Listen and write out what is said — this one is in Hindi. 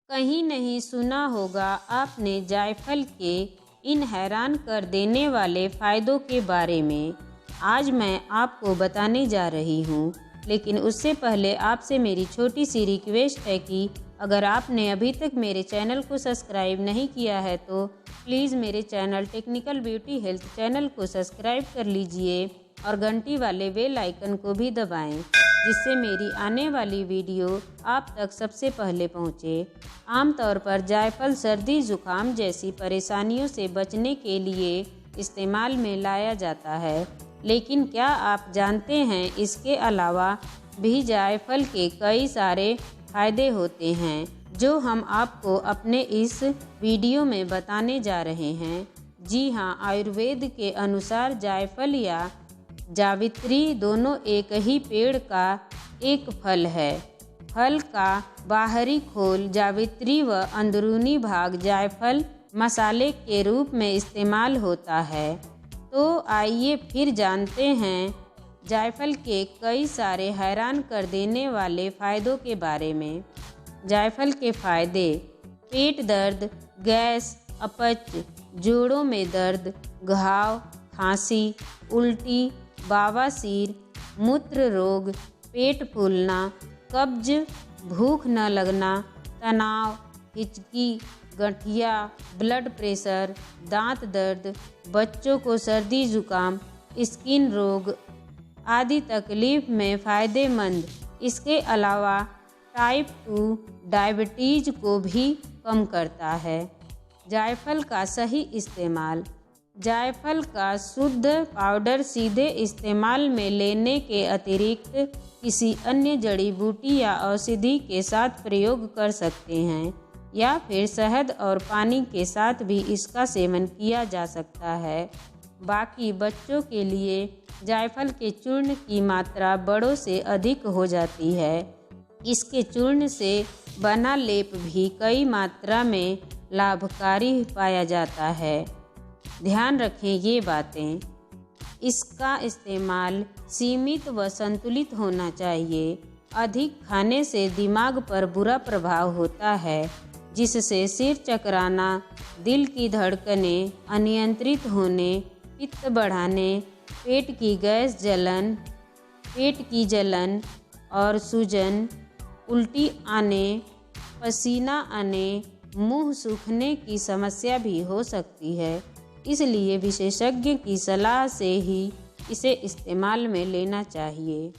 कहीं नहीं सुना होगा आपने जायफल के इन हैरान कर देने वाले फ़ायदों के बारे में। आज मैं आपको बताने जा रही हूँ, लेकिन उससे पहले आपसे मेरी छोटी सी रिक्वेस्ट है कि अगर आपने अभी तक मेरे चैनल को सब्सक्राइब नहीं किया है तो प्लीज़ मेरे channel technical beauty health channel को सब्सक्राइब कर लीजिए और घंटी वाले बेल आइकन को भी दबाएं, जिससे मेरी आने वाली वीडियो आप तक सबसे पहले पहुंचे। आमतौर पर जायफल सर्दी जुकाम जैसी परेशानियों से बचने के लिए इस्तेमाल में लाया जाता है, लेकिन क्या आप जानते हैं इसके अलावा भी जायफल के कई सारे फायदे होते हैं जो हम आपको अपने इस वीडियो में बताने जा रहे हैं। जी हाँ, आयुर्वेद के अनुसार जायफल या जावित्री दोनों एक ही पेड़ का एक फल है। फल का बाहरी खोल जावित्री व अंदरूनी भाग जायफल मसाले के रूप में इस्तेमाल होता है। तो आइए फिर जानते हैं जायफल के कई सारे हैरान कर देने वाले फ़ायदों के बारे में। जायफल के फ़ायदे: पेट दर्द, गैस, अपच, जोड़ों में दर्द, घाव, खांसी, उल्टी, बवासीर, मूत्र रोग, पेट फूलना, कब्ज, भूख न लगना, तनाव, हिचकी, गठिया, ब्लड प्रेशर, दांत दर्द, बच्चों को सर्दी जुकाम, स्किन रोग आदि तकलीफ में फ़ायदेमंद। इसके अलावा टाइप 2 डायबिटीज़ को भी कम करता है। जायफल का सही इस्तेमाल: जायफल का शुद्ध पाउडर सीधे इस्तेमाल में लेने के अतिरिक्त किसी अन्य जड़ी बूटी या औषधि के साथ प्रयोग कर सकते हैं, या फिर शहद और पानी के साथ भी इसका सेवन किया जा सकता है। बाकी बच्चों के लिए जायफल के चूर्ण की मात्रा बड़ों से अधिक हो जाती है। इसके चूर्ण से बना लेप भी कई मात्रा में लाभकारी पाया जाता है। ध्यान रखें ये बातें। इसका इस्तेमाल सीमित व संतुलित होना चाहिए। अधिक खाने से दिमाग पर बुरा प्रभाव होता है, जिससे सिर चकराना, दिल की धड़कनें अनियंत्रित होने, पित्त बढ़ाने, पेट की गैस जलन, पेट की जलन और सूजन, उल्टी आने, पसीना आने, मुंह सूखने की समस्या भी हो सकती है। इसलिए विशेषज्ञ की सलाह से ही इसे इस्तेमाल में लेना चाहिए।